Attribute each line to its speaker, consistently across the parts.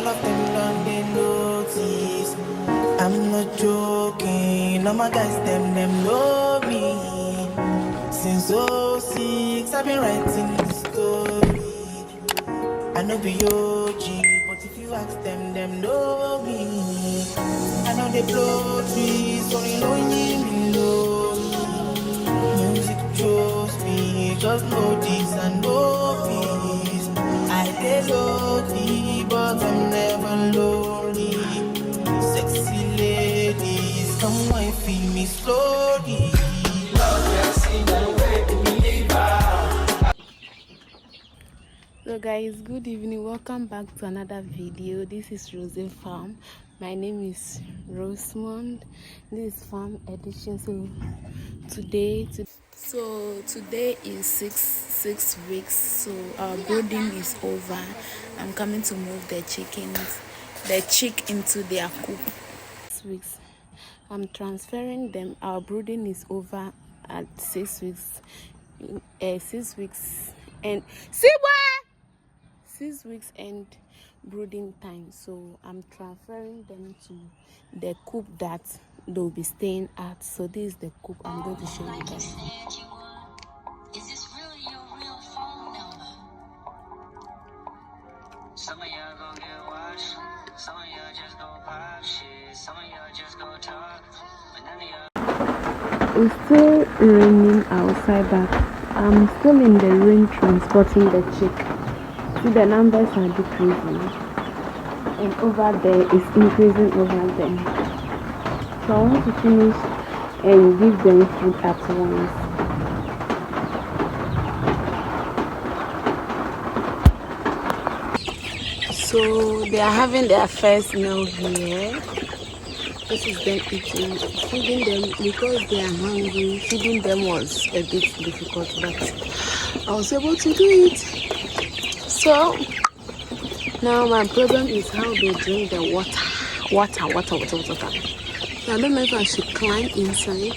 Speaker 1: All of them don't they notice. I'm not joking. All my guys, them know me. Since '06, I've been writing this story. I know be OG, but if you ask them know me. I know they blow trees, only know me know. Music chose me, just know this and know peace. I dey lonely, but I'm never lonely. Sexy ladies, come on, feel me slowly.
Speaker 2: So guys, good evening, welcome back to another video. This is Rozey farm. My name is Rosemond. This is farm edition. Today is six weeks, so our brooding is over. I'm coming to move the chick into their coop. 6 weeks, I'm transferring them. Our brooding is over at 6 weeks. 6 weeks and see what 6 weeks and brooding time, so I'm transferring them to the coop that they'll be staying at. So this is the coop I'm going to show you guys.
Speaker 3: Is this really your real phone number? Some of y'all gon' get washed, some of y'all just go pop shit, some of y'all just go talk, but none of y'all.
Speaker 2: It's still raining outside, but I'm still in the rain transporting the chick. See, the numbers are decreasing, and over there is increasing over there. So I want to finish and give them food at once. So they are having their first meal here. This is them eating. Feeding them, because they are hungry, feeding them was a bit difficult, but I was able to do it. So now my problem is how they drink the water. So I don't know if I should climb inside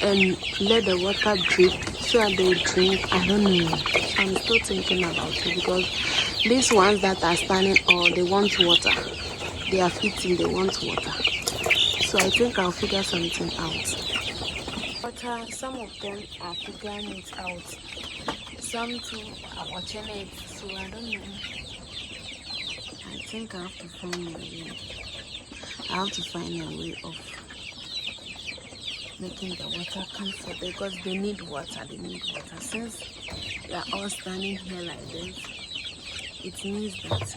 Speaker 2: and let the water drip so that they drink. I don't know. I'm still thinking about it, because these ones that are standing, they want water. They have eaten, they want water. So I think I'll figure something out. Water, some of them are figuring it out. Some too are watching it, so I don't know. I think I have to find a way. I have to find a way of making the water come for them, because they need water. They need water. Since they are all standing here like this, it means that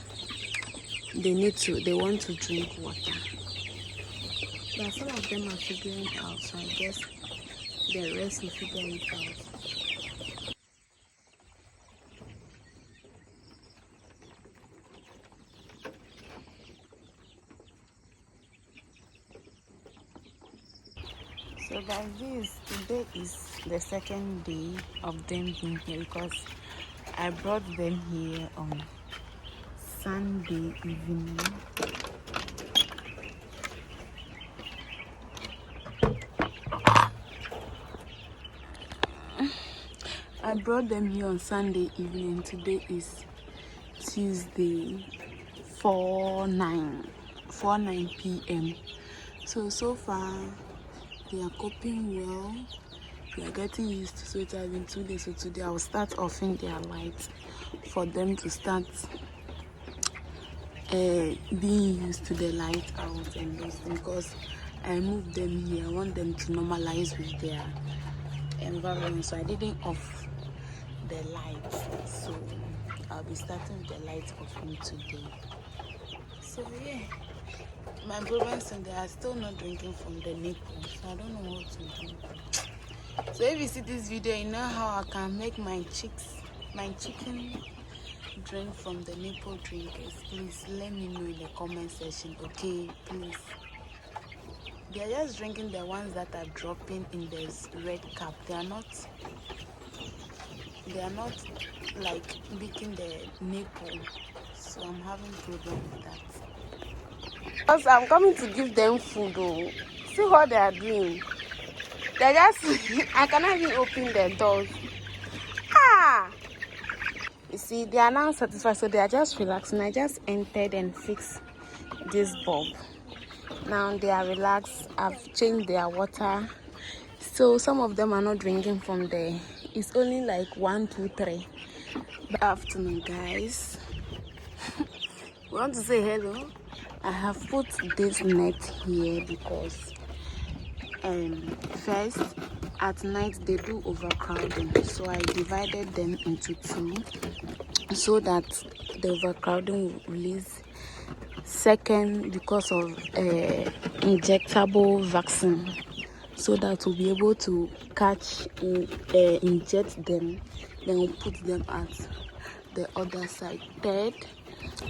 Speaker 2: they want to drink water. But some of them are figuring it out, so I guess the rest will figure it out. So guys, today is the second day of them being here, because I brought them here on Sunday evening. I brought them here on Sunday evening. Today is Tuesday, 4:09 p.m. So far they are coping well. They are getting used to it. So it has been 2 days. So today I will start offing their lights for them to start being used to the light out and those things, because I moved them here. I want them to normalize with their environment. So I didn't off the lights. So I'll be starting with the lights offing today. So yeah, my brothers and they are still not drinking from the nipple, so I don't know what to do. So if you see this video, you know how I can make my chicken drink from the nipple drinkers. Please let me know in the comment section, okay? Please. They are just drinking the ones that are dropping in this red cup. They are not like licking the nipple, so I'm having problem with that. Because I'm coming to give them food. Oh, see what they are doing. They just I cannot even open the doors. You see, they are now satisfied, so they are just relaxing. I just entered and fixed this bulb. Now they are relaxed. I've changed their water, so some of them are not drinking from there. It's only like 1, 2, 3. Good afternoon, guys. We want to say hello. I have put this net here because first at night they do overcrowding, so I divided them into 2 so that the overcrowding will release. Second, because of injectable vaccine, so that we'll be able to catch inject them, then we'll put them at the other side. Third,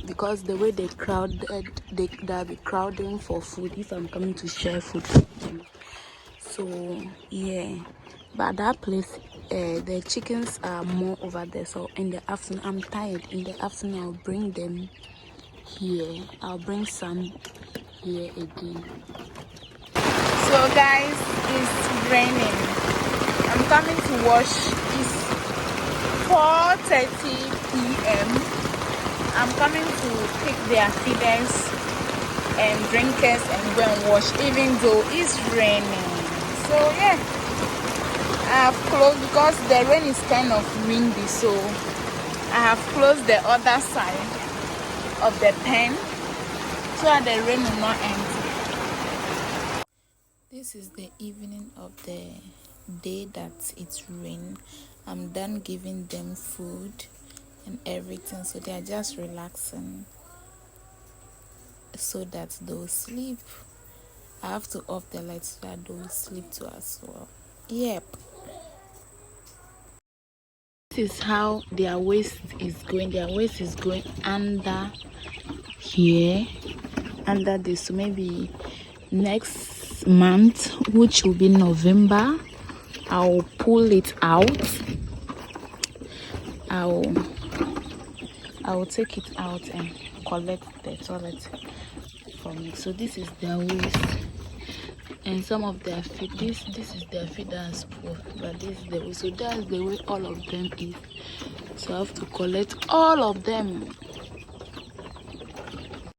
Speaker 2: because the way they crowded, they'll be crowding for food if I'm coming to share food with them. So yeah, but that place the chickens are more over there. So in the afternoon, I'm tired. In the afternoon, I'll bring them here. I'll bring some here again. So guys, it's raining. I'm coming to wash. It's 4:30 p.m. I'm coming to pick their feeders and drinkers and go and wash, even though it's raining. So yeah, I have closed because the rain is kind of windy, so I have closed the other side of the pen so that the rain will not enter. This is the evening of the day that it's rain. I'm done giving them food and everything, so they are just relaxing so that they'll sleep. I have to off the lights so that they'll sleep too as well. Yep. This is how their waist is going. Their waist is going under here, under this. So maybe next month, which will be November, I'll pull it out. I will take it out and collect the toilet from it. So this is their waist, and some of their feet. This is their feet that's poor, but this is the way. So that's the way all of them is. So I have to collect all of them